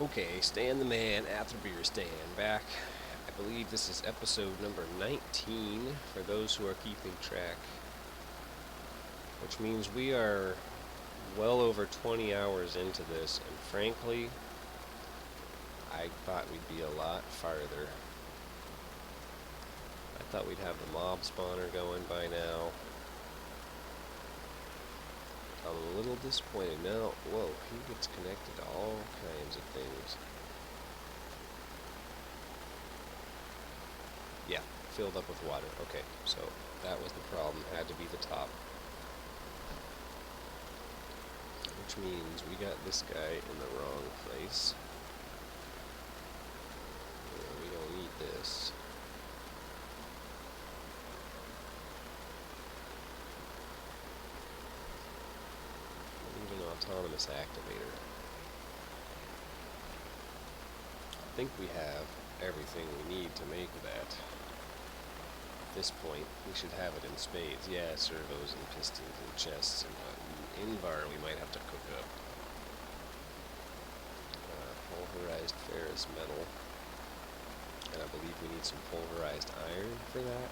Okay, Stan the Man at the beer stand back. I believe this is episode number 19 for those who are keeping track, which means we are well over 20 hours into this, and frankly, I thought we'd be a lot farther. I thought we'd have the mob spawner going by now. I'm a little disappointed now. Whoa, he gets connected to all kinds of things. Yeah, filled up with water. Okay, so that was the problem. Had to be the top. Which means we got this guy in the wrong place. We don't need this. We need an autonomous activator. I think we have everything we need to make that. At this point, we should have it in spades. Yeah, servos and pistons and chests and Invar we might have to cook up. Pulverized ferrous metal. And I believe we need some pulverized iron for that.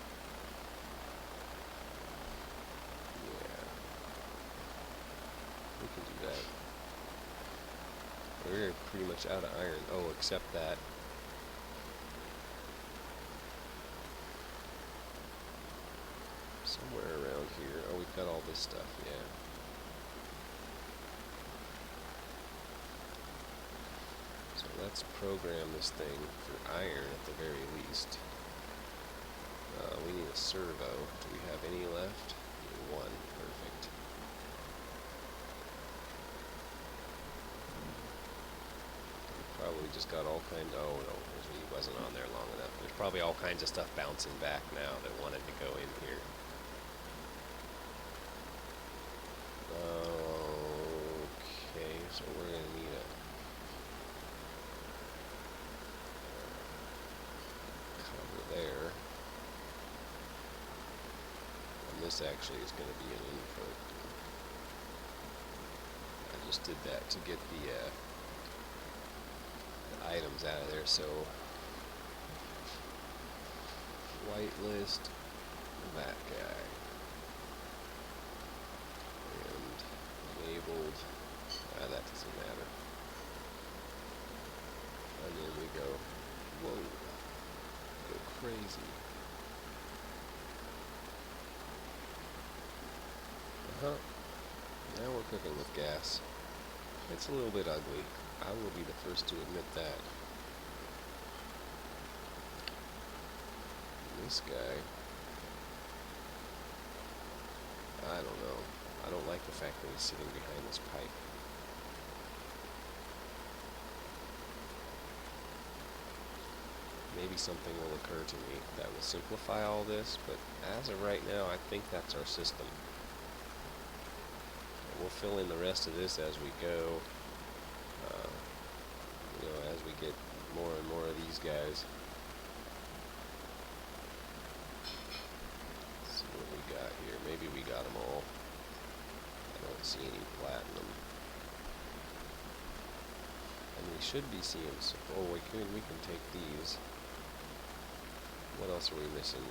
Yeah. We can do that. We're pretty much out of iron. Oh, except that. Somewhere around here. Oh, we've got all this stuff, yeah. So let's program this thing for iron at the very least. We need a servo. Do we have any left? One. Perfect. Probably just got all kinds of, oh no, he wasn't on there long enough. There's probably all kinds of stuff bouncing back now that wanted to go in here. Okay, so we're going to need a cover there. And this actually is going to be an input. I just did that to get the items out of there, so whitelist that guy and labeled that doesn't matter, and then we go crazy. Now we're cooking with gas. It's a little bit ugly, I will be the first to admit that. This guy, I don't know. I don't like the fact that he's sitting behind this pipe. Maybe something will occur to me that will simplify all this, but as of right now, I think that's our system. We'll fill in the rest of this as we go. As we get more and more of these guys. Let's see what we got here. Maybe we got them all. I don't see any platinum. And we should be seeing some. Oh, we can take these. What else are we missing?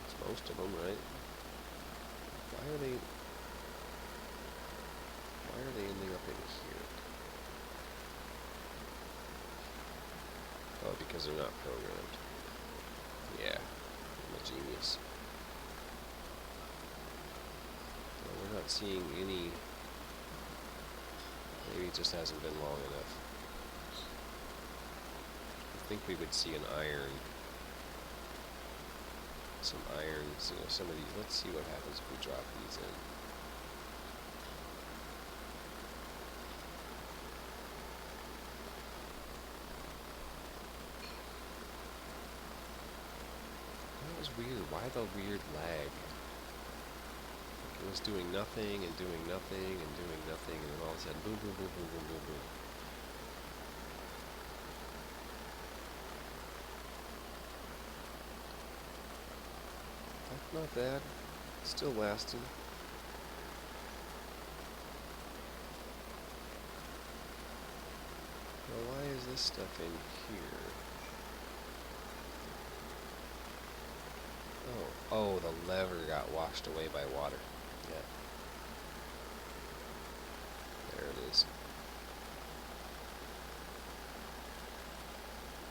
It's most of them, right? Why are they ending up in here? Oh, because they're not programmed. Yeah, I'm a genius. Well, we're not seeing any. Maybe it just hasn't been long enough. I think we would see an iron. Some irons, some of these. Let's see what happens if we drop these in. That was weird. Why the weird lag? Like it was doing nothing and doing nothing and doing nothing, and then all of a sudden, boom, boom, boom, boom, boom, boom, boom. That's not bad. Still lasting. Well, why is this stuff in here? Oh, the lever got washed away by water. Yeah. There it is.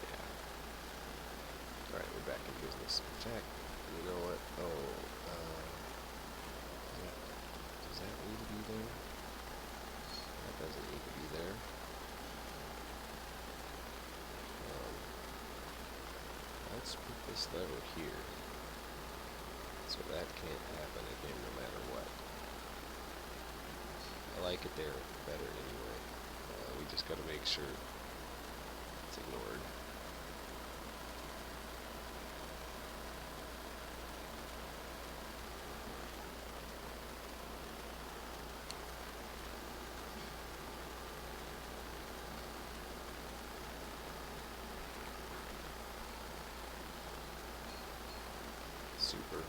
Yeah. Alright, we're back in business. In fact, you know what? Does that need to be there? That doesn't need to be there. Let's put this lever here. So that can't happen again no matter what. I like it there better anyway. We just got to make sure it's ignored. Super.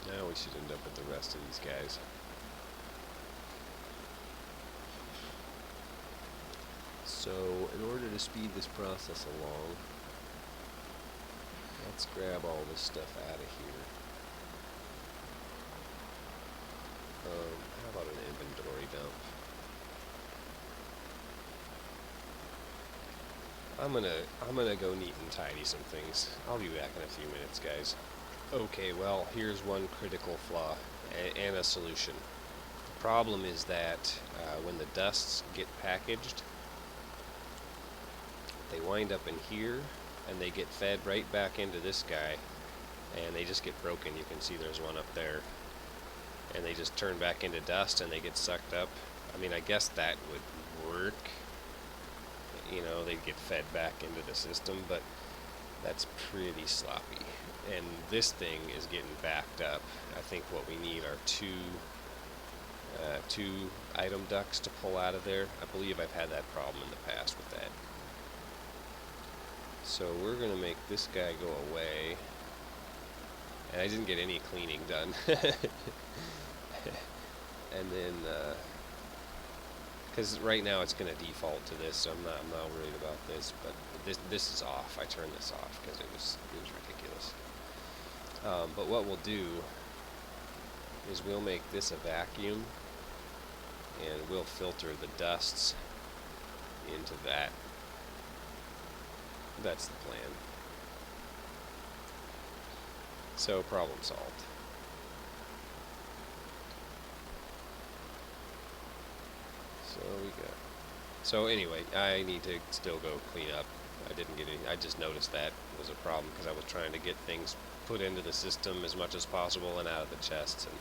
Now we should end up with the rest of these guys. So, in order to speed this process along, let's grab all this stuff out of here. How about an inventory dump? I'm gonna go neat and tidy some things. I'll be back in a few minutes, guys. Okay, well, here's one critical flaw and a solution. The problem is that when the dusts get packaged, they wind up in here and they get fed right back into this guy, and they just get broken. You can see there's one up there, and they just turn back into dust and they get sucked up. I mean, I guess that would work. You know, they'd get fed back into the system, but that's pretty sloppy. And this thing is getting backed up. I think what we need are two item ducts to pull out of there. I believe I've had that problem in the past with that. So we're going to make this guy go away. And I didn't get any cleaning done. And then, because right now it's going to default to this, so I'm not worried about this. But this is off. I turned this off because it was ridiculous. But what we'll do is we'll make this a vacuum, and we'll filter the dusts into that. That's the plan. So, problem solved. So anyway, I need to still go clean up. I didn't get any. I just noticed that was a problem because I was trying to get things put into the system as much as possible and out of the chests, and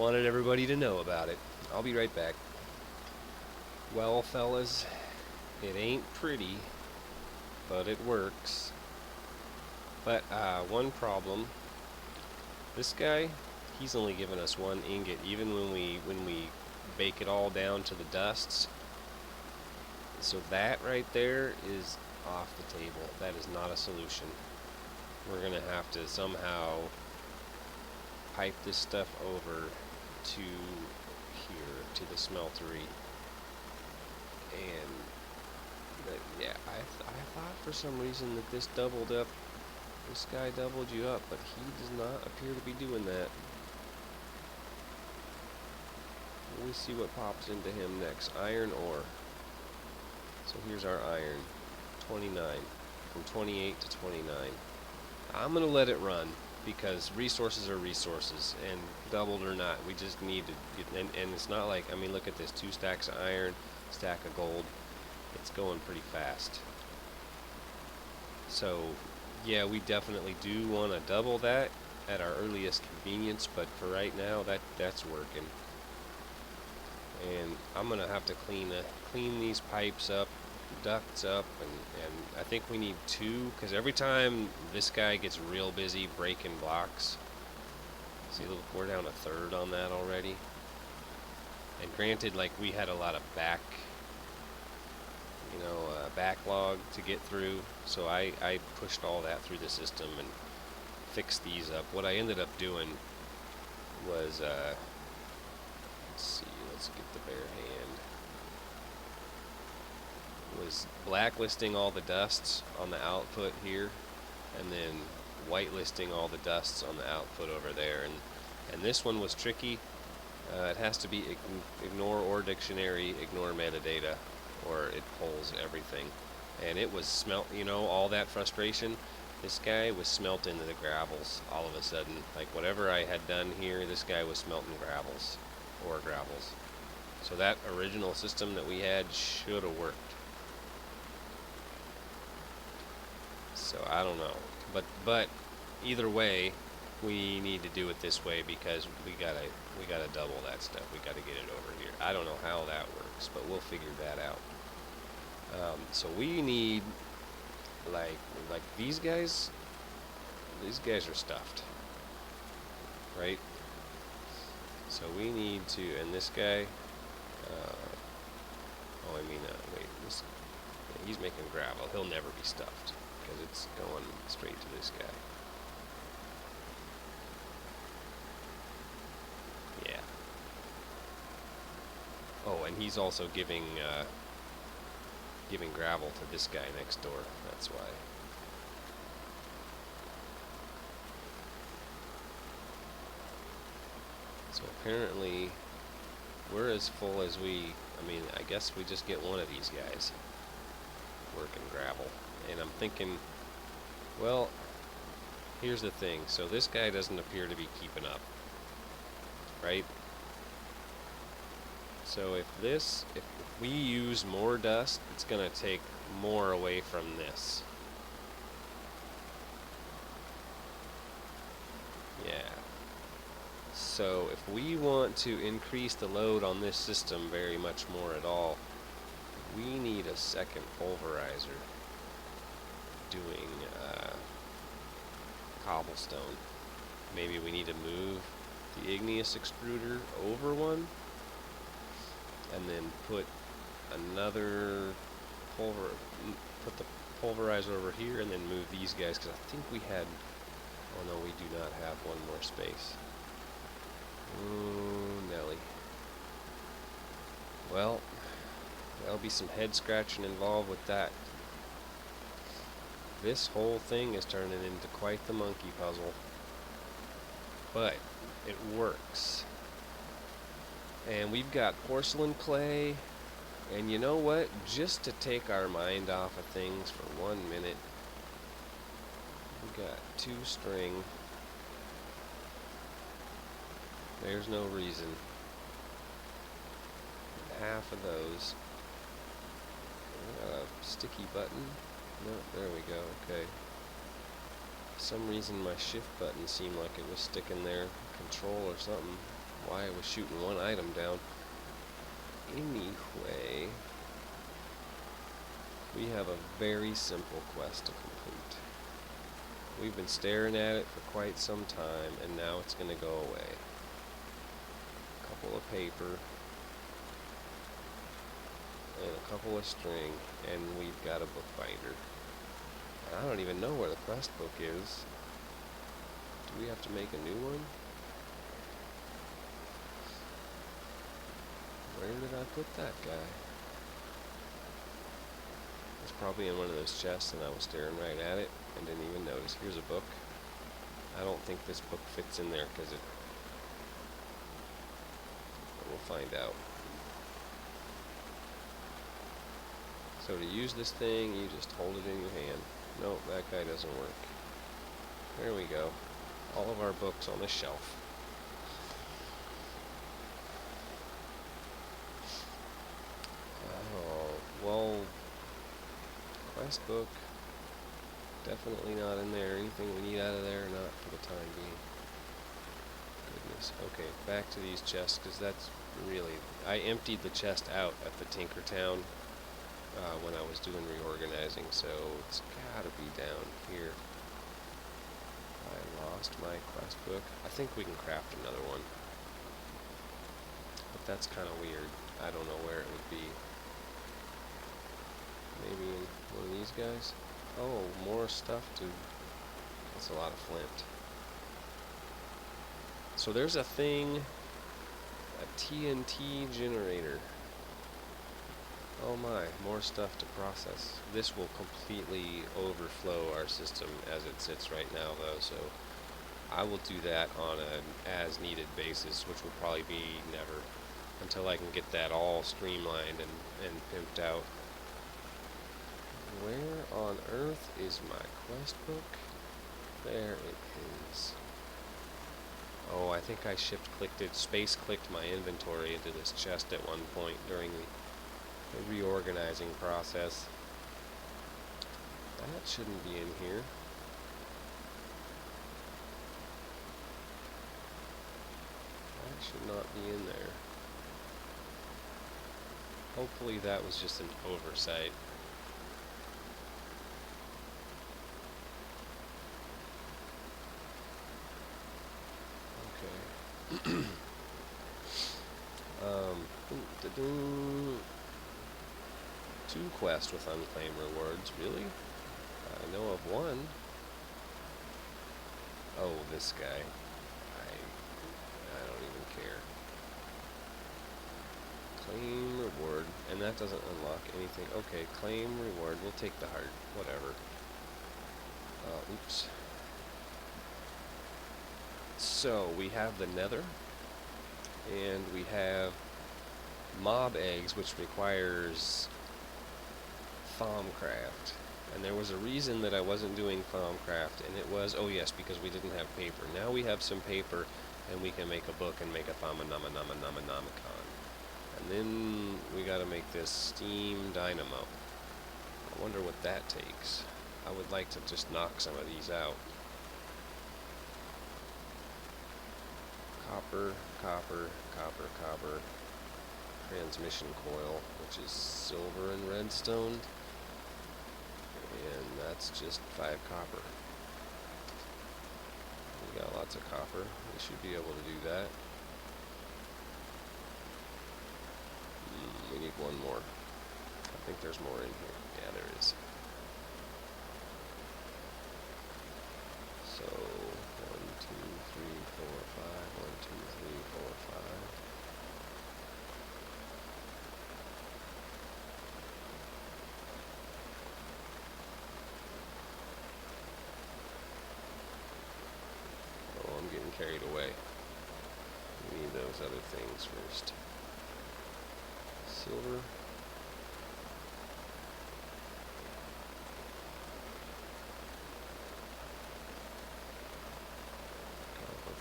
wanted everybody to know about it. I'll be right back. Well, fellas, it ain't pretty, but it works. But one problem. This guy, he's only given us one ingot, even when we bake it all down to the dusts. So that right there is off the table. That is not a solution. We're gonna have to somehow pipe this stuff over to here, to the smeltery. And yeah, I thought for some reason that this doubled up. This guy doubled you up, but he does not appear to be doing that. Let me see what pops into him next. Iron ore. So here's our iron. 29. From 28 to 29. I'm going to let it run, because resources are resources, and doubled or not, we just need to get, and it's not like, I mean, look at this, 2 stacks of iron, stack of gold. It's going pretty fast. So yeah, we definitely do want to double that at our earliest convenience, but for right now, that's working. And I'm gonna have to clean these pipes up, ducts up, and I think we need 2, because every time this guy gets real busy breaking blocks, see, look, we're down a third on that already. And granted, like, we had a lot of backlog to get through, so I pushed all that through the system and fixed these up. What I ended up doing was, let's see, let's get the bare hand, was blacklisting all the dusts on the output here, and then whitelisting all the dusts on the output over there. And this one was tricky. It has to be ignore or dictionary, ignore metadata, or it pulls everything. And it was all that frustration. This guy was smelting the gravels all of a sudden. Like, whatever I had done here, this guy was smelting gravels. So that original system that we had should have worked. So I don't know. But either way, we need to do it this way because we gotta double that stuff. We gotta get it over here. I don't know how that works, but we'll figure that out. So we need like these guys. These guys are stuffed, right? So we need to, and this guy. Wait. He's making gravel. He'll never be stuffed because it's going straight to this guy. Yeah. Oh, and he's also giving gravel to this guy next door. That's why. So apparently we're as full as I guess we just get one of these guys working gravel. And I'm thinking, well, here's the thing. So this guy doesn't appear to be keeping up, right? So if we use more dust, it's going to take more away from this. Yeah. So if we want to increase the load on this system very much more at all, we need a second pulverizer doing cobblestone. Maybe we need to move the igneous extruder over one and then put the pulverizer over here and then move these guys, because I think we had, oh no, we do not have one more space. Ooh, Nelly. Well, there'll be some head scratching involved with that. This whole thing is turning into quite the monkey puzzle. But it works. And we've got porcelain clay. And you know what? Just to take our mind off of things for 1 minute, we got 2 string. There's no reason. Half of those. Sticky button. No, there we go. Okay. For some reason my shift button seemed like it was sticking there. Control or something. Why I was shooting one item down. Anyway, we have a very simple quest to complete. We've been staring at it for quite some time, and now it's going to go away. A couple of paper and a couple of string, and we've got a bookbinder. I don't even know where the quest book is. Do we have to make a new one? Where did I put that guy? It's probably in one of those chests, and I was staring right at it and didn't even notice. Here's a book. I don't think this book fits in there because we'll find out. So to use this thing, you just hold it in your hand. Nope, that guy doesn't work. There we go. All of our books on the shelf. Oh, well, quest book, definitely not in there. Anything we need out of there, not for the time being. Goodness. Okay, back to these chests, because that's really... I emptied the chest out at the Tinkertown when I was doing reorganizing, so it's gotta be down here. I lost my quest book. I think we can craft another one. That's kind of weird. I don't know where it would be. Maybe in one of these guys? Oh, more stuff to... That's a lot of flint. So there's a thing, a TNT generator. Oh my, more stuff to process. This will completely overflow our system as it sits right now though, so I will do that on an as-needed basis, which will probably be never, until I can get that all streamlined and pimped out. Where on earth is my quest book? There it is. Oh, I think I space-clicked my inventory into this chest at one point during the reorganizing process. That shouldn't be in here. That should not be in there. Hopefully that was just an oversight. Okay. Two quests with unclaimed rewards, really? I know of one. Oh, this guy. I don't even care. Claim reward, and that doesn't unlock anything. Okay, claim reward. We'll take the heart. Whatever. Oops. So, we have the nether, and we have mob eggs, which requires Thaumcraft. And there was a reason that I wasn't doing Thaumcraft, and it was, oh yes, because we didn't have paper. Now we have some paper, and we can make a book and make a Thaumanamanamanamanamanamicon. And then we gotta make this steam dynamo. I wonder what that takes. I would like to just knock some of these out. Copper, copper, copper, copper. Transmission coil, which is silver and redstone. And that's just 5 copper. We got lots of copper. We should be able to do that. We need one more. I think there's more in here. Yeah, there is. So, 1, 2, 3, 4, 5. 1, 2, 3, 4, 5. Oh, I'm getting carried away. We need those other things first. Silver.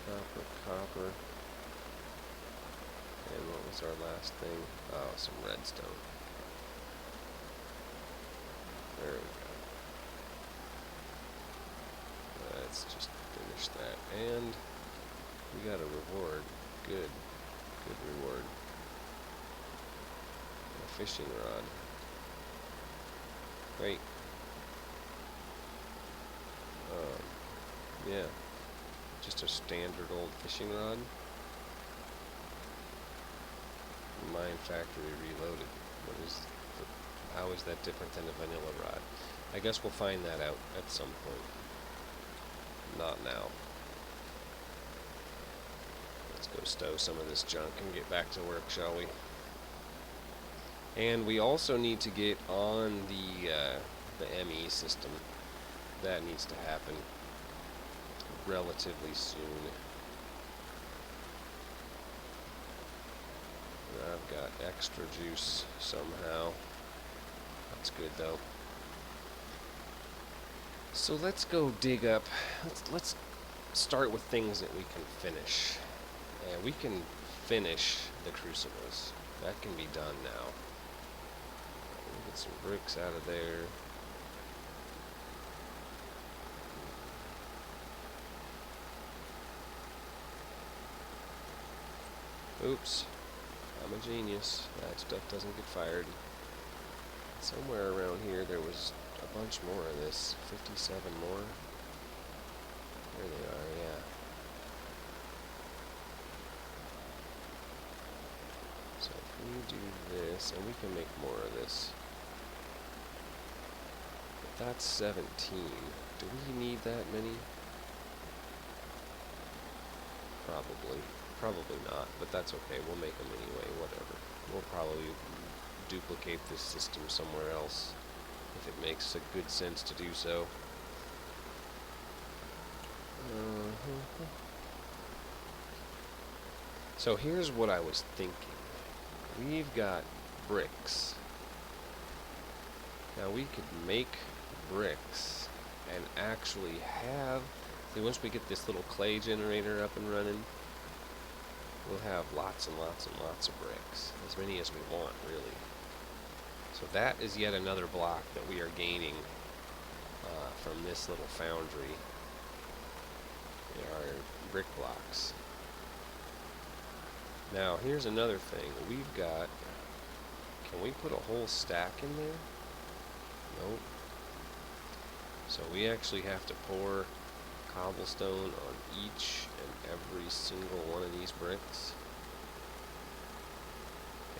Copper, copper. And what was our last thing? Oh, some redstone. There we go. Let's just finish that. And we got a reward. Good. Good reward. A fishing rod. Great. Yeah. Just a standard old fishing rod. Mine Factory Reloaded. How is that different than a vanilla rod? I guess we'll find that out at some point. Not now. Let's go stow some of this junk and get back to work, shall we? And we also need to get on the ME system. That needs to happen relatively soon. I've got extra juice somehow. That's good though. So let's go dig up. Let's start with things that we can finish. And we can finish the crucibles. That can be done now. Get some bricks out of there. Oops. I'm a genius. That stuff doesn't get fired. Somewhere around here there was a bunch more of this. 57 more. There they are, yeah. we do this, and we can make more of this. But that's 17. Do we need that many? Probably not, but that's okay. We'll make them anyway, whatever. We'll probably duplicate this system somewhere else if it makes a good sense to do so. So here's what I was thinking. We've got bricks. Now we could make bricks and actually have, see, once we get this little clay generator up and running, we'll have lots and lots and lots of bricks. As many as we want, really. So that is yet another block that we are gaining from this little foundry. They are brick blocks. Now, here's another thing. We've got, can we put a whole stack in there? Nope. So we actually have to pour cobblestone on each and every single one of these bricks.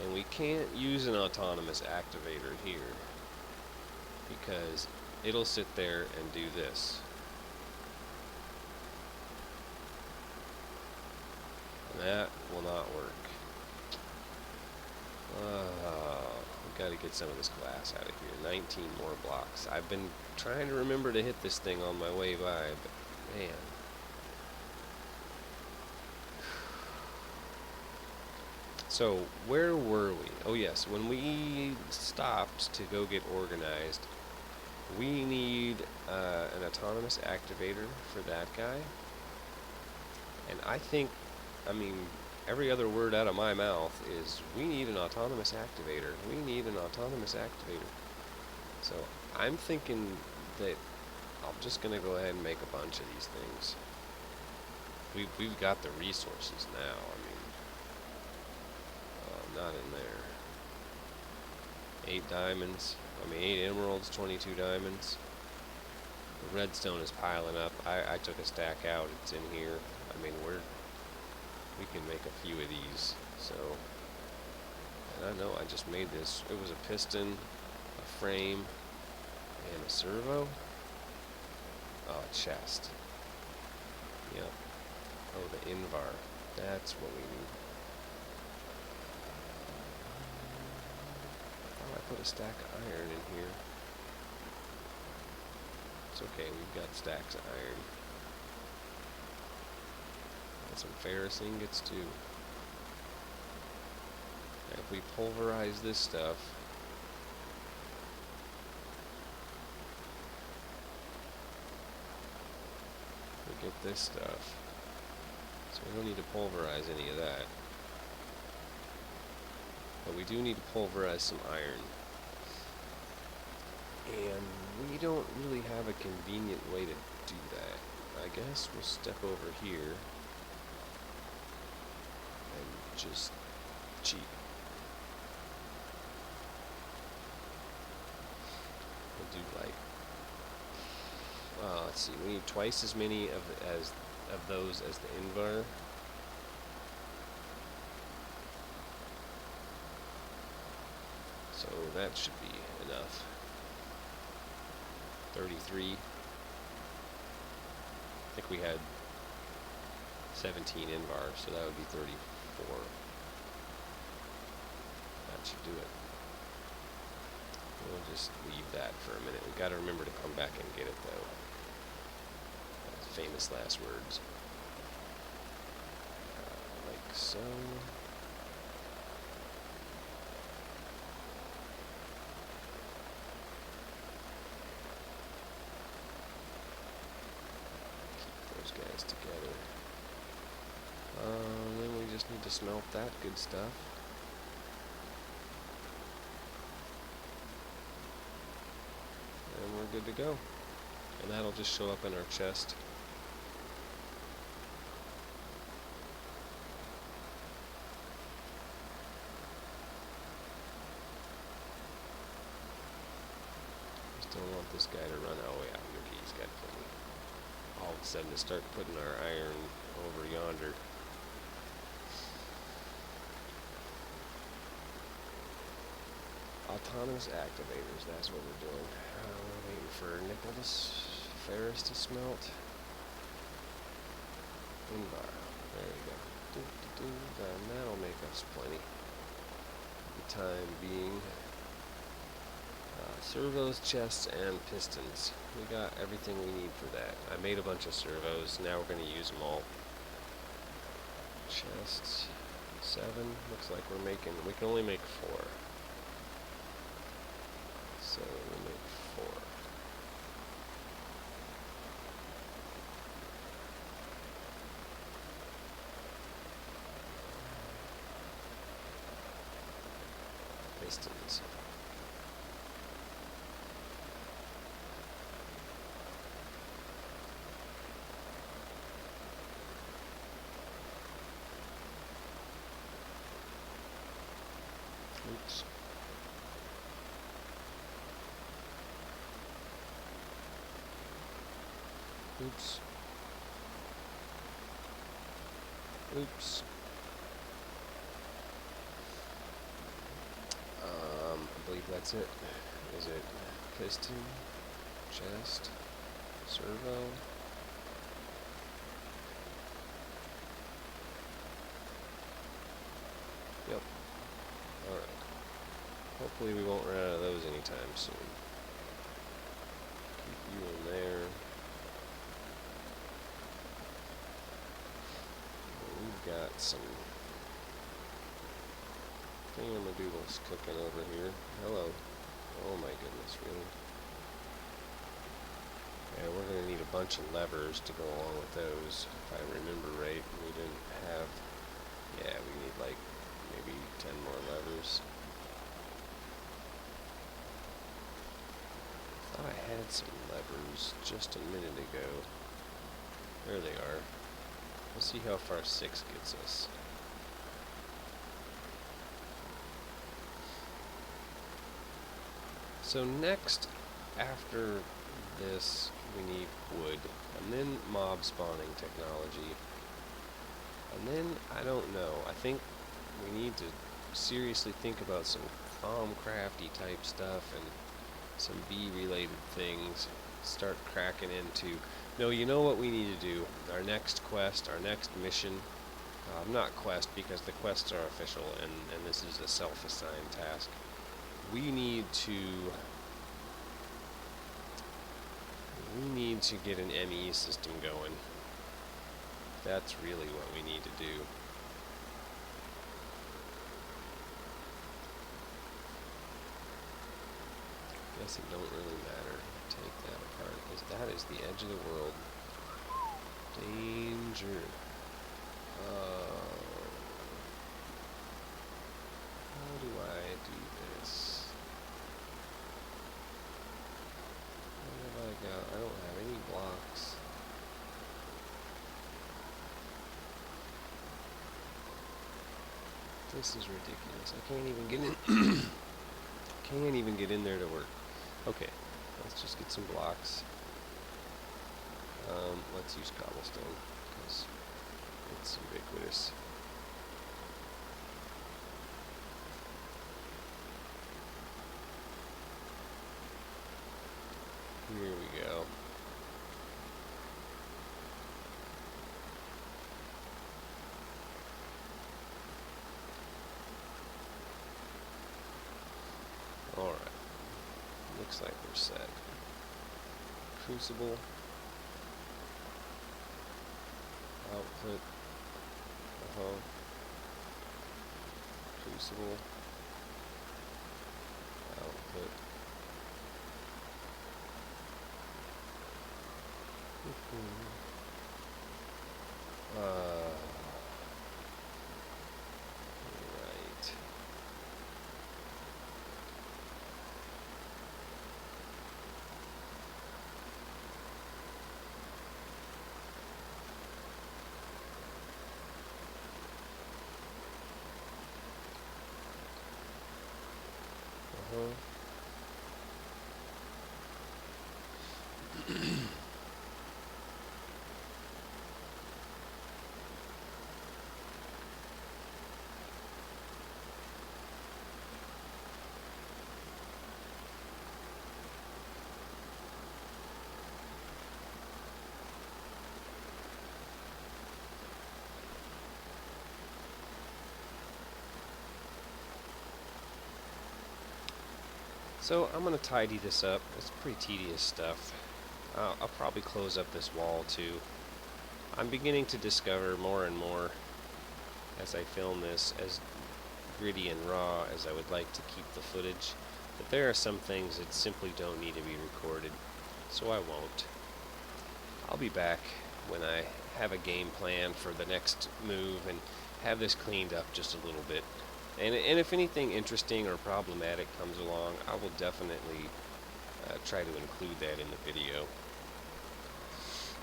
And we can't use an autonomous activator here because it'll sit there and do this. And that will not work. We've got to get some of this glass out of here. 19 more blocks. I've been trying to remember to hit this thing on my way by, but man. So, where were we? Oh yes, when we stopped to go get organized, we need an autonomous activator for that guy. And I think, I mean, every other word out of my mouth is, we need an autonomous activator. We need an autonomous activator. So, I'm thinking that I'm just going to go ahead and make a bunch of these things. We've got the resources now, I mean. Not in there. 8 diamonds. I mean, 8 emeralds, 22 diamonds. The redstone is piling up. I took a stack out. It's in here. I mean, we can make a few of these. So, and I know I just made this. It was a piston, a frame, and a servo. Oh, a chest. Yep. Oh, the invar. That's what we need. I put a stack of iron in here. It's okay, we've got stacks of iron. And some ferrous ingots too. And if we pulverize this stuff, we get this stuff. So we don't need to pulverize any of that. But we do need to pulverize some iron. And we don't really have a convenient way to do that. I guess we'll step over here and just cheat. We'll do like, let's see, we need twice as many of those as the invar. So that should be enough. 33. I think we had 17 invar, so that would be 34. That should do it. We'll just leave that for a minute. We've got to remember to come back and get it, though. That's famous last words. Like so. Guys together. Then we just need to smelt that good stuff. And we're good to go. And that'll just show up in our chest. Just don't want this guy to run all the way out here. He's got plenty. All of a sudden to start putting our iron over yonder. Autonomous activators, that's what we're doing. We're waiting for nickel to ferrous to smelt. Enviro. There we go. Then that'll make us plenty. For the time being. Servos, chests, and pistons. We got everything we need for that. I made a bunch of servos. Now we're going to use them all. Chests. 7. Looks like we can only make 4. So we'll make 4. Pistons. Oops. Oops. Oops. I believe that's it. Is it piston, chest, servo? Yep. Alright. Hopefully we won't run out of those anytime soon. Keep you in there. We've got some thingamadoodles cooking over here. Hello. Oh my goodness, really? Yeah, we're going to need a bunch of levers to go along with those. If I remember right, we didn't have... Yeah, we need like maybe 10 more levers. I thought I had some levers just a minute ago. There they are. Let's see how far 6 gets us. So next, after this, we need wood, and then mob spawning technology. And then, I don't know, I think we need to seriously think about some farm crafty type stuff and some bee related things. Start cracking into... No, you know what we need to do? Our next quest, our next mission, not quest because the quests are official and this is a self-assigned task. We need to get an ME system going. That's really what we need to do. Guess it don't really matter. Take that apart, because that is the edge of the world. Danger. How do I do this? What have I got? I don't have any blocks. This is ridiculous. I can't even get in. Can't even get in there to work. Okay, let's just get some blocks. Let's use cobblestone because it's ubiquitous. Here we go. Alright. Looks like we're set. Crucible. Output. Crucible. Output. Right. So I'm going to tidy this up. It's pretty tedious stuff. I'll probably close up this wall too. I'm beginning to discover more and more as I film this, as gritty and raw as I would like to keep the footage, that there are some things that simply don't need to be recorded, so I won't. I'll be back when I have a game plan for the next move and have this cleaned up just a little bit. And if anything interesting or problematic comes along, I will definitely try to include that in the video.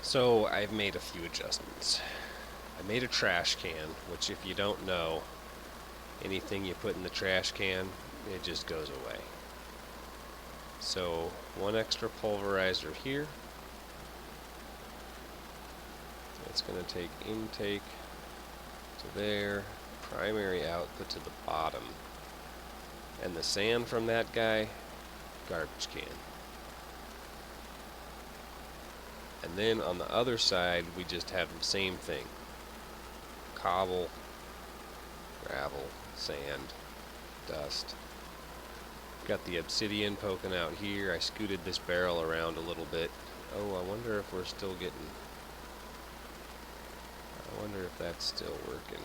So I've made a few adjustments. I made a trash can, which if you don't know, anything you put in the trash can, it just goes away. So one extra pulverizer here. It's going to take intake to there, primary output to the bottom. And the sand from that guy, garbage can. And then on the other side, we just have the same thing. Cobble, gravel, sand, dust. Got the obsidian poking out here. I scooted this barrel around a little bit. Oh, I wonder if we're still getting... I wonder if that's still working.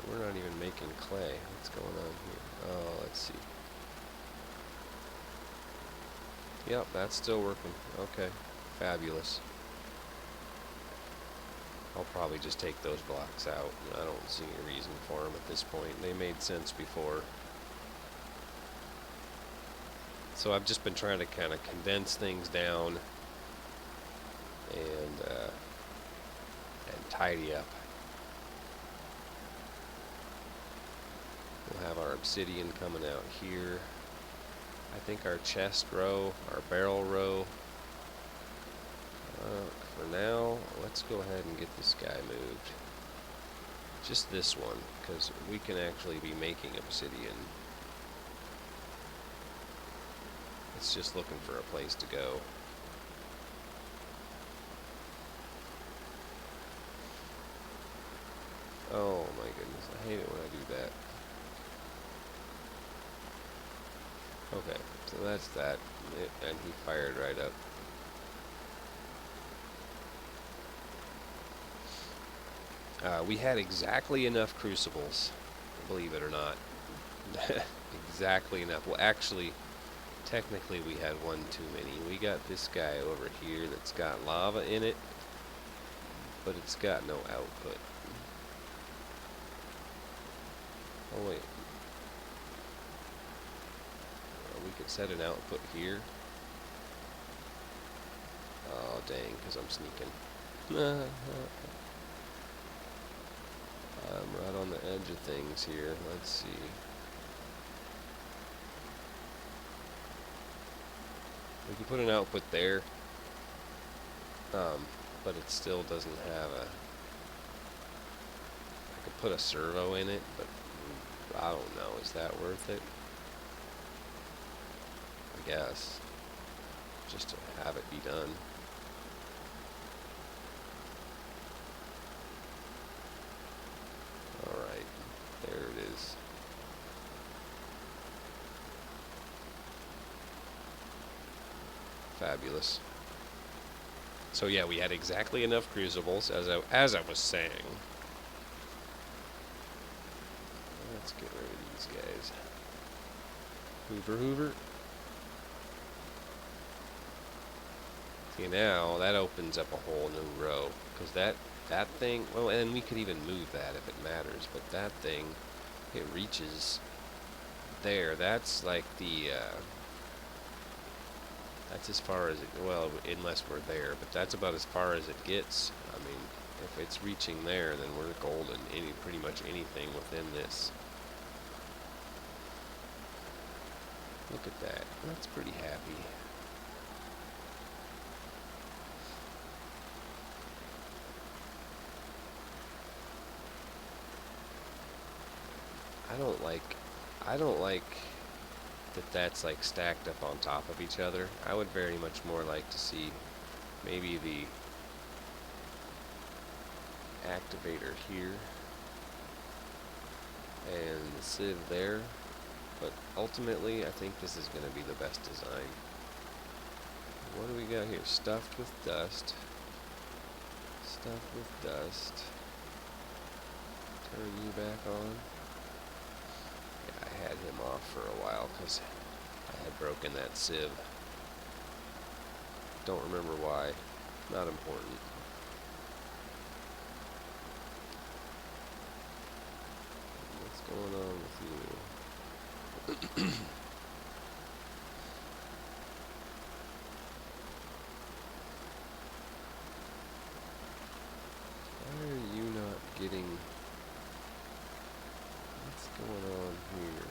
We're not even making clay. What's going on here? Oh, let's see. Yep, that's still working. Okay, fabulous. I'll probably just take those blocks out. I don't see any reason for them at this point. They made sense before. So I've just been trying to kind of condense things down and tidy up. We'll have our obsidian coming out here. I think our chest row, our barrel row. For now, let's go ahead and get this guy moved. Just this one, because we can actually be making obsidian. It's just looking for a place to go. Oh my goodness, I hate it when I do that. Okay, so that's that, and he fired right up. We had exactly enough crucibles, believe it or not. Exactly enough. Well, actually, technically we had one too many. We got this guy over here that's got lava in it, but it's got no output. Oh wait. We could set an output here. Oh dang, because I'm sneaking. I'm right on the edge of things here. Let's see. We can put an output there, but it still doesn't have a... I could put a servo in it, but I don't know. Is that worth it? I guess. Just to have it be done. Alright, there it is. Fabulous. So yeah, we had exactly enough crucibles, as I was saying. Let's get rid of these guys. Hoover. See, now that opens up a whole new row, because that thing, well, and we could even move that if it matters, but that thing, it reaches there. That's like the, that's as far as it, well, unless we're there, but that's about as far as it gets. I mean, if it's reaching there, then we're golden. Pretty much anything within this. Look at that. That's pretty happy. I don't like that that's like stacked up on top of each other. I would very much more like to see maybe the activator here and the sieve there, But ultimately, I think this is going to be the best design. What do we got here? Stuffed with dust. Stuffed with dust. Turn you back on. Yeah, I had him off for a while because I had broken that sieve. Don't remember why. Not important. What's going on with you? Why are you not getting... What's going on here?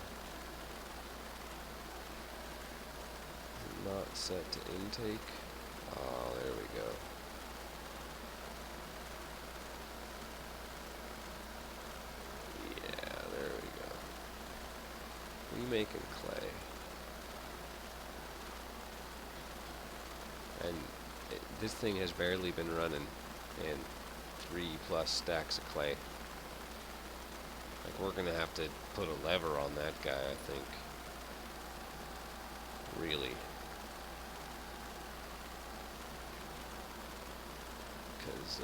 Is it not set to intake? Oh, there we go. Yeah, there we go. Remaking clay. And this thing has barely been running, and 3+ stacks of clay. Like, we're gonna have to put a lever on that guy, I think. Really. Because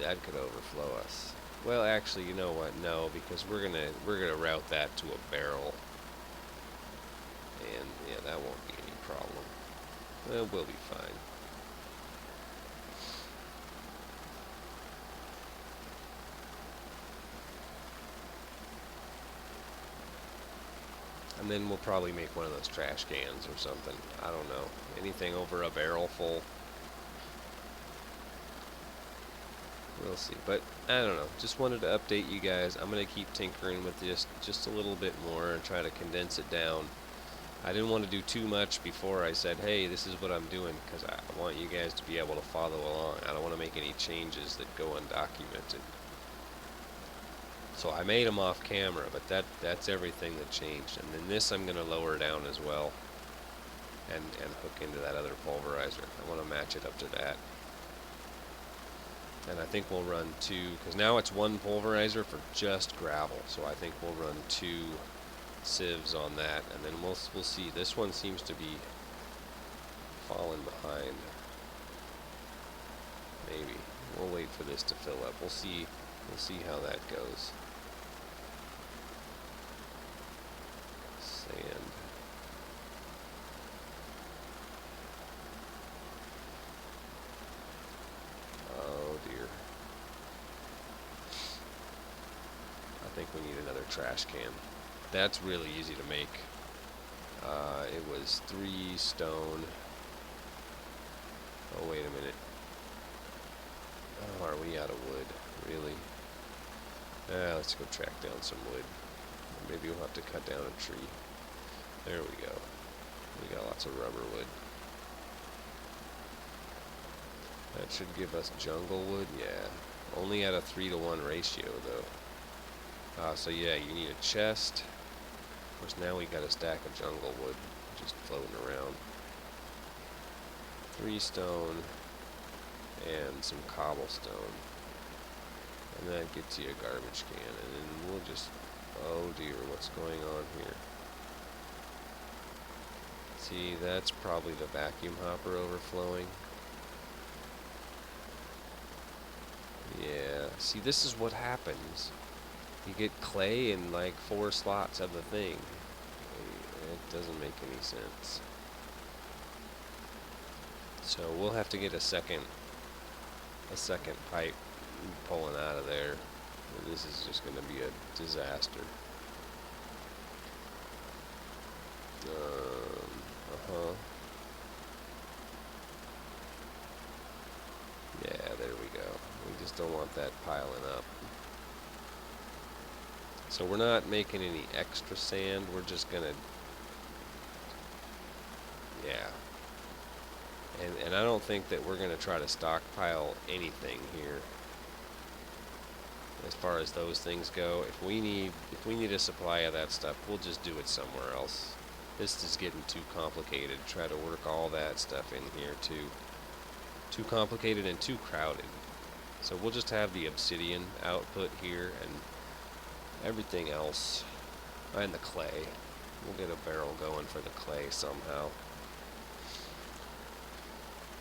that could overflow us. Well, actually, you know what? No, because we're gonna route that to a barrel, and yeah, that won't be any problem. Well, we'll be fine. And then we'll probably make one of those trash cans or something. I don't know. Anything over a barrel full. We'll see. But I don't know. Just wanted to update you guys. I'm going to keep tinkering with this just a little bit more and try to condense it down. I didn't want to do too much before I said, hey, this is what I'm doing, because I want you guys to be able to follow along. I don't want to make any changes that go undocumented. So I made them off camera, but that's everything that changed. And then this I'm going to lower down as well and hook into that other pulverizer. I want to match it up to that. And I think we'll run 2, because now it's 1 pulverizer for just gravel. So I think we'll run 2 sieves on that, and then we'll see. This one seems to be falling behind. Maybe. We'll wait for this to fill up. We'll see how that goes. Sand. Oh dear. I think we need another trash can. That's really easy to make. It was 3 stone. Oh, wait a minute. Oh, are we out of wood? Really? Let's go track down some wood. Maybe we'll have to cut down a tree. There we go. We got lots of rubber wood. That should give us jungle wood, yeah. Only at a 3-to-1 ratio, though. So yeah, you need a chest. Of course, now we got a stack of jungle wood just floating around. 3 stone and some cobblestone. And that gets you a garbage can. And then we'll just... Oh dear, what's going on here? See, that's probably the vacuum hopper overflowing. Yeah, see, this is what happens. You get clay in like 4 slots of the thing. It doesn't make any sense. So we'll have to get a second pipe pulling out of there. This is just going to be a disaster. Yeah, there we go. We just don't want that piling up. So we're not making any extra sand. We're just going to... Yeah. And I don't think that we're going to try to stockpile anything here. As far as those things go, if we need a supply of that stuff, we'll just do it somewhere else. This is getting too complicated. Try to work all that stuff in here too. Too complicated and too crowded. So we'll just have the obsidian output here, and everything else And the clay. We'll get a barrel going for the clay somehow.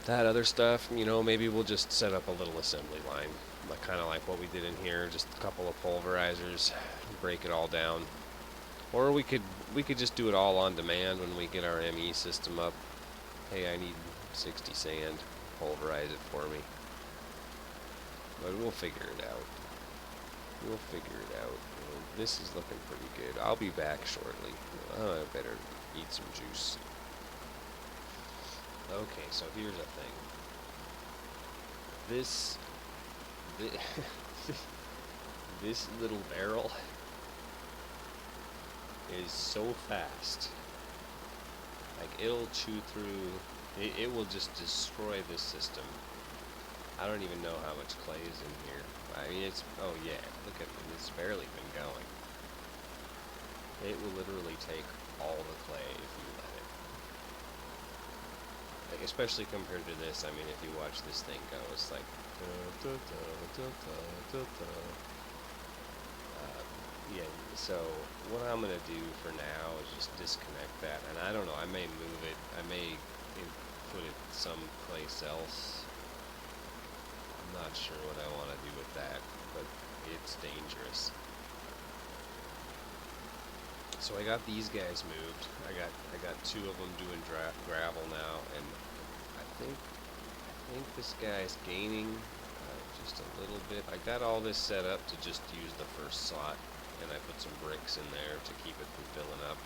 That other stuff, you know, maybe we'll just set up a little assembly line, like kind of like what we did in here, just a couple of pulverizers, break it all down. Or we could just do it all on demand when we get our ME system up. Hey, I need 60 sand, pulverize it for me. But we'll figure it out. We'll figure it out. This is looking pretty good. I'll be back shortly. I better eat some juice. Okay, so here's the thing. This this little barrel is so fast. Like, it'll chew through, it will just destroy this system. I don't even know how much clay is in here. I mean, it's, oh yeah, look at it, it's barely been going. It will literally take all the clay if you let it. Like, especially compared to this, I mean, if you watch this thing go, it's like, yeah, so what I'm going to do for now is just disconnect that, and I don't know, I may move it, I may put it someplace else. I'm not sure what I want to do with that, but it's dangerous. So I got these guys moved. I got two of them doing gravel now, and I think this guy's gaining just a little bit. I got all this set up to just use the first slot, and I put some bricks in there to keep it from filling up.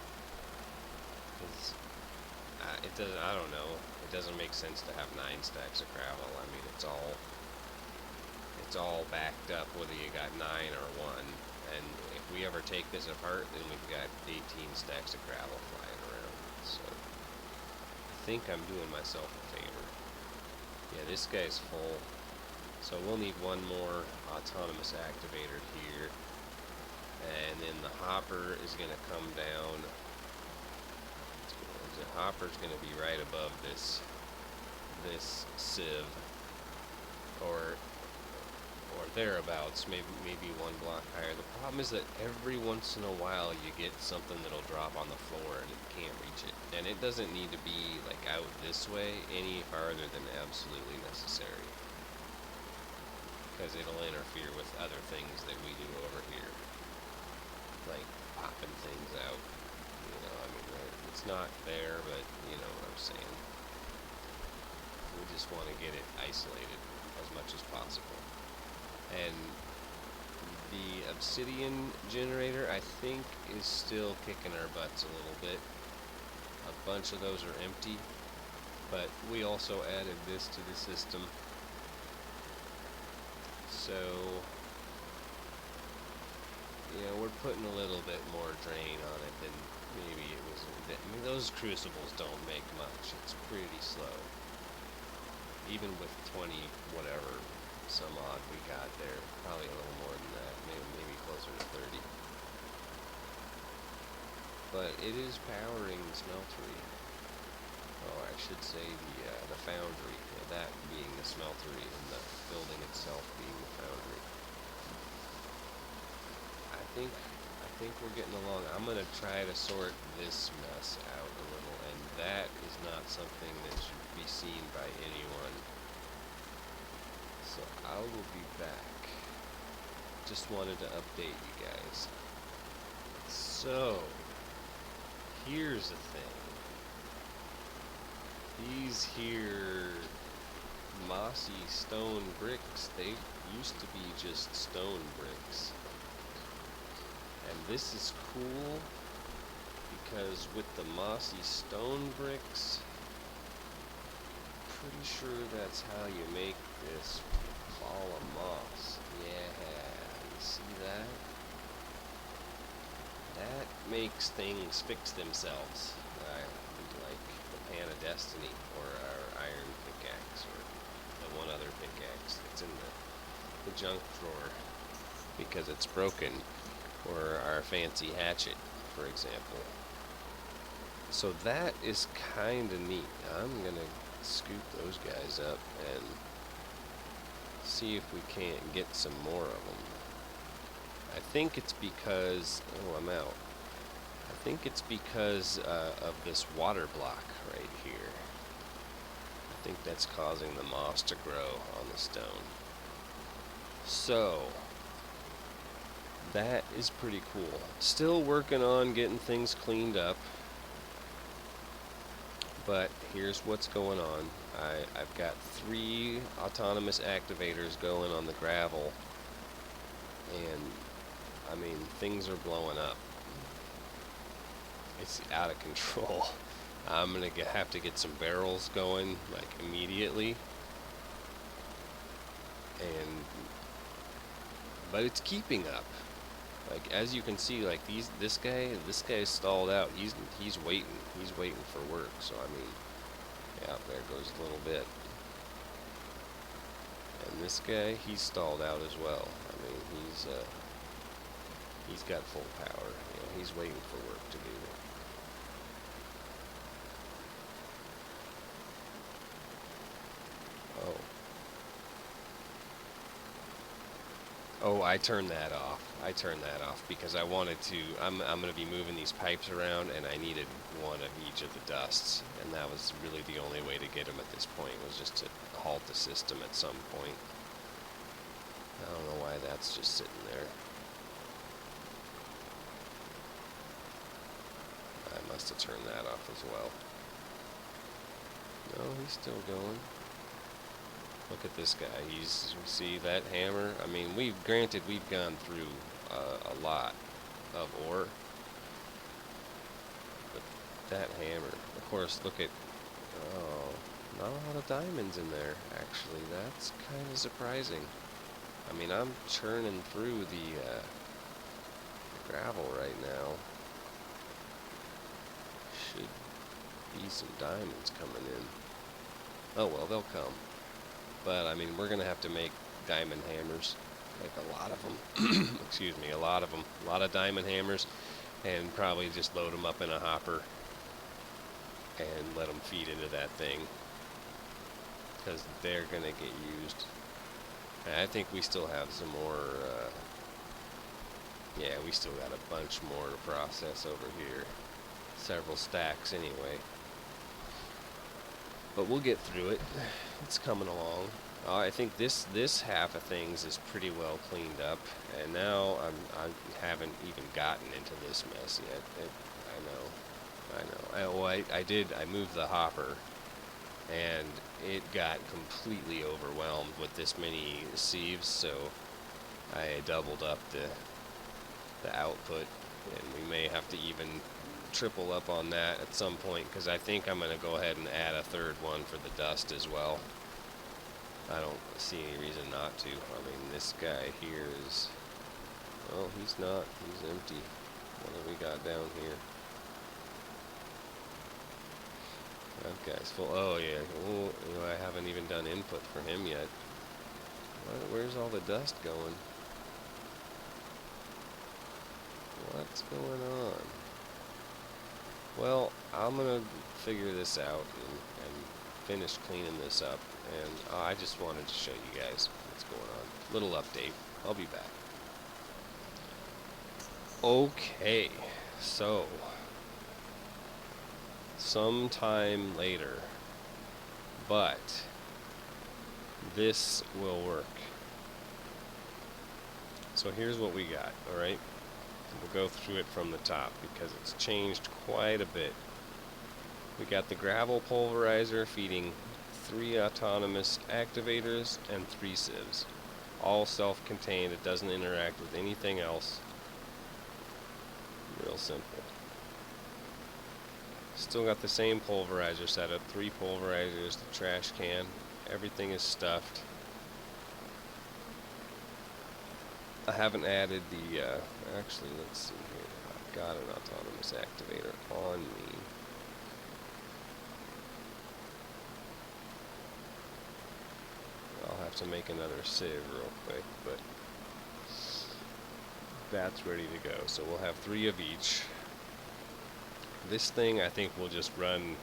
It doesn't. I don't know. It doesn't make sense to have 9 stacks of gravel. I mean, it's all backed up whether you got 9 or 1. And if we ever take this apart, then we've got 18 stacks of gravel flying around. So I think I'm doing myself a favor. Yeah, this guy's full. So we'll need one more autonomous activator here. And then the hopper is going to come down. The hopper's going to be right above this sieve, or thereabouts, maybe 1 block higher. The problem is that every once in a while you get something that'll drop on the floor and it can't reach it. And it doesn't need to be like out this way any farther than absolutely necessary, because it'll interfere with other things that we do over here, like popping things out. You know, I mean, it's not there, but you know what I'm saying. We just want to get it isolated as much as possible. And the obsidian generator, I think, is still kicking our butts a little bit. A bunch of those are empty, but we also added this to the system. So, you know, we're putting a little bit more drain on it than maybe it was. I mean, those crucibles don't make much. It's pretty slow. Even with 20 whatever some odd we got there, probably a little more than that, maybe closer to 30. But it is powering the smeltery. Oh, I should say the foundry. That being the smeltery and the building itself being the foundry. I think we're getting along. I'm gonna try to sort this mess out a little, and that is not something that should be seen by anyone. So I will be back. Just wanted to update you guys. So, here's the thing. These here mossy stone bricks, they used to be just stone bricks. And this is cool because with the mossy stone bricks, pretty sure that's how you make this ball of moss. Yeah, you see that? That makes things fix themselves. Like the Pan of Destiny, or our iron pickaxe, or the one other pickaxe that's in the junk drawer because it's broken, or our fancy hatchet, for example. So that is kind of neat. I'm gonna scoop those guys up and see if we can't get some more of them. I think it's because, oh, I'm out. I think it's because of this water block right here. I think that's causing the moss to grow on the stone. So, that is pretty cool. Still working on getting things cleaned up. But here's what's going on. I've got 3 autonomous activators going on the gravel. And, I mean, things are blowing up. It's out of control. I'm going to have to get some barrels going, like, immediately. But it's keeping up. Like, as you can see, like, this guy's stalled out. He's waiting. He's waiting for work. So, I mean, yeah, there goes a little bit. And this guy, he's stalled out as well. I mean, he's got full power. You know, he's waiting for work to do. Oh. Oh, I turned that off. I turned that off because I wanted to. I'm going to be moving these pipes around, and I needed one of each of the dusts, and that was really the only way to get them at this point, was just to halt the system at some point. I don't know why that's just sitting there. I must have turned that off as well. No, he's still going. Look at this guy. You see that hammer? I mean, granted we've gone through a lot of ore, but that hammer, of course, look at, oh, not a lot of diamonds in there, actually. That's kind of surprising. I mean, I'm churning through the gravel right now. Should be some diamonds coming in. Oh well, they'll come. But, I mean, we're going to have to make diamond hammers, like a lot of them. Excuse me, a lot of them. A lot of diamond hammers, and probably just load them up in a hopper and let them feed into that thing, because they're going to get used. And I think we still have some more, yeah, we still got a bunch more to process over here. Several stacks anyway. But we'll get through it. It's coming along. I think this half of things is pretty well cleaned up, and now I haven't even gotten into this mess yet. I know. I moved the hopper, and it got completely overwhelmed with this many sieves, so I doubled up the output, and we may have to even triple up on that at some point, because I think I'm going to go ahead and add a 3rd one for the dust as well. I don't see any reason not to. I mean, this guy here is, well, he's not. He's empty. What have we got down here? That guy's full. Oh, yeah. Oh, you know, I haven't even done input for him yet. Where's all the dust going? What's going on? Well, I'm going to figure this out and finish cleaning this up. And I just wanted to show you guys what's going on. Little update. I'll be back. Okay, so sometime later, but this will work. So here's what we got, alright? We'll go through it from the top because it's changed quite a bit. We got the gravel pulverizer feeding 3 autonomous activators and 3 sieves. All self-contained. It doesn't interact with anything else. Real simple. Still got the same pulverizer setup. 3 pulverizers, the trash can. Everything is stuffed. I haven't added the, actually, let's see here. I've got an autonomous activator on me. I'll have to make another sieve real quick, but that's ready to go. So we'll have 3 of each. This thing, I think we'll just run,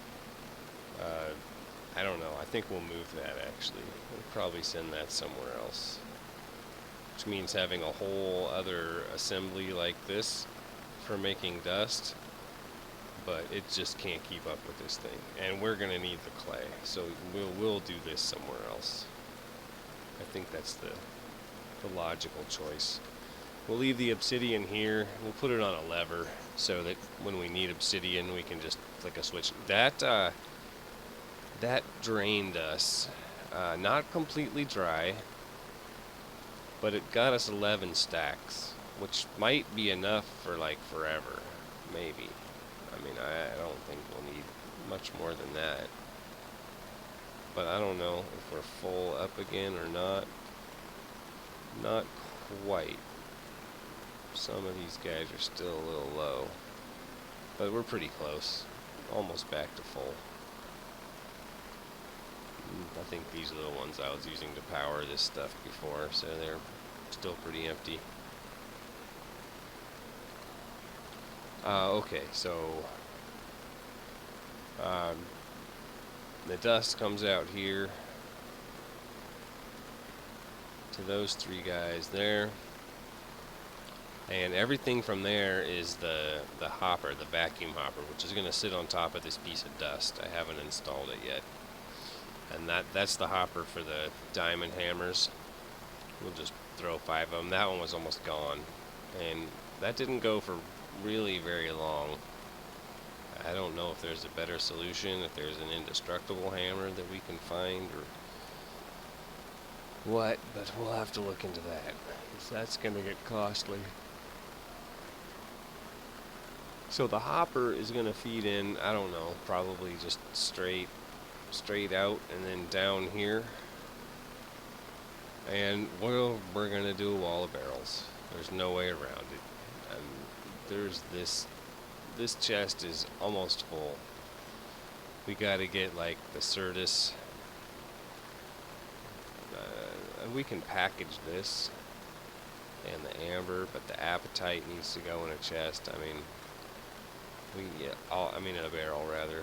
I don't know, I think we'll move that actually. We'll probably send that somewhere else. Which means having a whole other assembly like this for making dust but it just can't keep up with this thing. And we're gonna need the clay, so we'll do this somewhere else. I think that's the logical choice. We'll leave the obsidian here. We'll put it on a lever so that when we need obsidian, we can just flick a switch. That drained us. Not completely dry, but it got us 11 stacks, which might be enough for like forever, maybe. I mean, I don't think we'll need much more than that. But I don't know if we're full up again or not. Not quite. Some of these guys are still a little low, but we're pretty close. Almost back to full. I think these are the ones I was using to power this stuff before, so they're still pretty empty. Okay, so the dust comes out here to those 3 guys there, and everything from there is the hopper, the vacuum hopper, which is going to sit on top of this piece of dust. I haven't installed it yet. And that's the hopper for the diamond hammers. We'll just throw 5 of them. That one was almost gone, and that didn't go for really very long. I don't know if there's a better solution, if there's an indestructible hammer that we can find or what, but we'll have to look into that, because that's going to get costly. So the hopper is going to feed in, I don't know, probably just straight out and then down here, and we're going to do a wall of barrels. There's no way around it. And there's this chest is almost full. We got to get like the Certus. We can package this and the amber, but the apatite needs to go in a chest. I mean, in a barrel rather.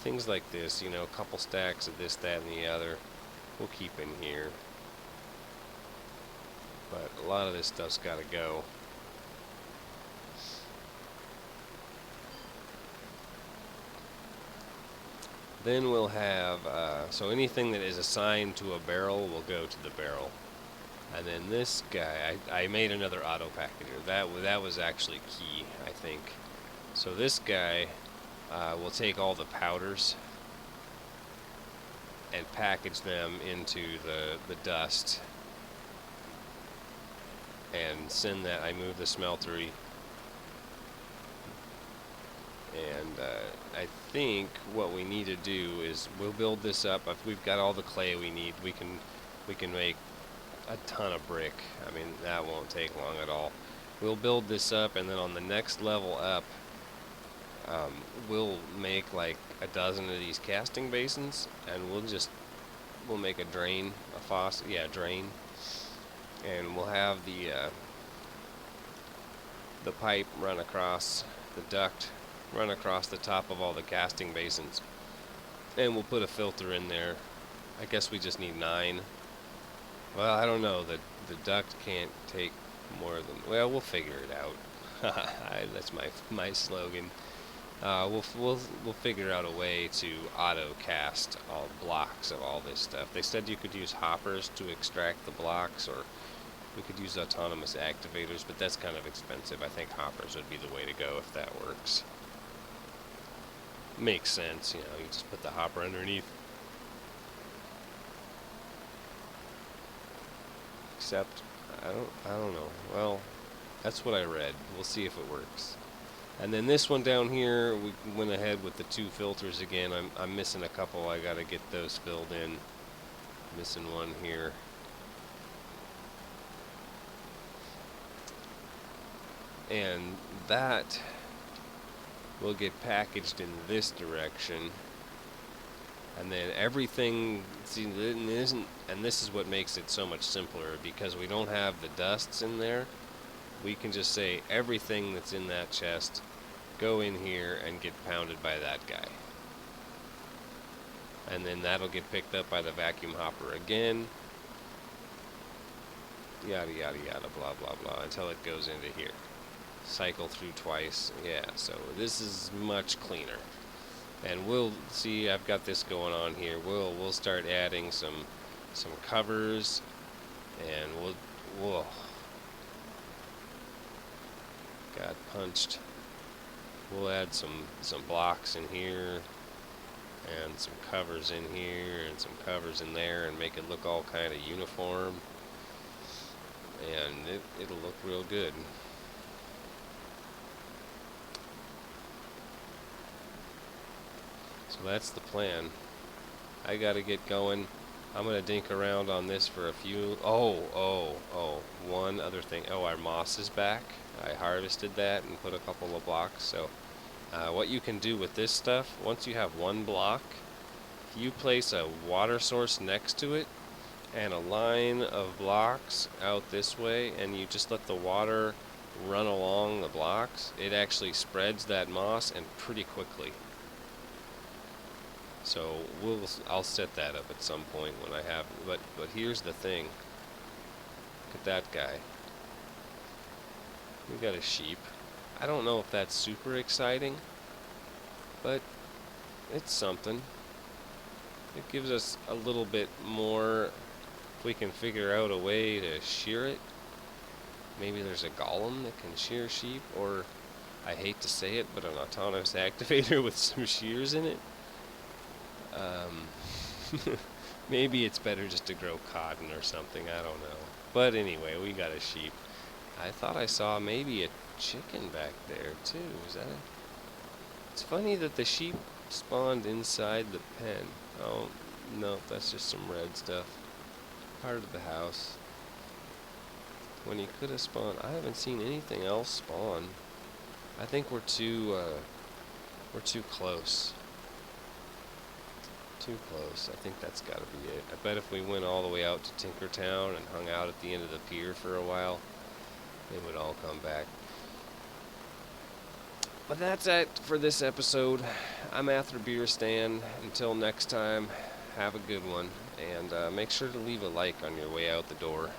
Things like this, you know, a couple stacks of this, that, and the other, we'll keep in here. But a lot of this stuff's got to go. Then we'll have, so anything that is assigned to a barrel will go to the barrel. And then this guy, I made another auto packager. That was actually key, I think. So this guy will take all the powders and package them into the dust and send that. I moved the smeltery, and I think what we need to do is we'll build this up. If we've got all the clay we need, we can make a ton of brick. I mean, that won't take long at all. We'll build this up, and then on the next level up, we'll make like a dozen of these casting basins, and we'll make a drain, a faucet, drain, and we'll have the pipe run across, the duct run across the top of all the casting basins, and we'll put a filter in there. I guess we just need 9. Well, I don't know, the duct can't take more than, well, we'll figure it out. That's my slogan. We'll figure out a way to auto cast all blocks of all this stuff. They said you could use hoppers to extract the blocks, or we could use autonomous activators, but that's kind of expensive. I think hoppers would be the way to go if that works. Makes sense, you know, you just put the hopper underneath. Except, I don't know. Well, that's what I read. We'll see if it works. And then this one down here, we went ahead with the 2 filters again. I'm missing a couple. I gotta get those filled in. Missing one here. And that will get packaged in this direction. And then everything, see, and this is what makes it so much simpler, because we don't have the dusts in there. We can just say everything that's in that chest, go in here and get pounded by that guy. And then that'll get picked up by the vacuum hopper again. Yada, yada, yada, blah, blah, blah, until it goes into here. cycle through twice. Yeah, so this is much cleaner. And we'll see, I've got this going on here. We'll start adding some covers, and we'll got punched. We'll add some blocks in here, and some covers in here, and some covers in there, and make it look all kind of uniform. And it'll look real good. So that's the plan. I gotta get going. I'm gonna dink around on this for a few. One other thing. Oh, our moss is back. I harvested that and put a couple of blocks. So what you can do with this stuff, once you have one block, if you place a water source next to it and a line of blocks out this way, and you just let the water run along the blocks, it actually spreads that moss, and pretty quickly. So I'll set that up at some point when I have. But here's the thing. Look at that guy. We got a sheep. I don't know if that's super exciting, but it's something. It gives us a little bit more. If we can figure out a way to shear it. Maybe there's a golem that can shear sheep, or I hate to say it, but an autonomous activator with some shears in it. Maybe it's better just to grow cotton or something, I don't know. But anyway, we got a sheep. I thought I saw maybe a chicken back there too. Is that it? It's funny that the sheep spawned inside the pen. Oh, no, that's just some red stuff. Part of the house. When he could have spawned, I haven't seen anything else spawn. I think we're too close. Too close. I think that's got to be it. I bet if we went all the way out to Tinkertown and hung out at the end of the pier for a while, they would all come back. But that's it for this episode. I'm Arthur Beer Stand. Until next time, have a good one. And make sure to leave a like on your way out the door.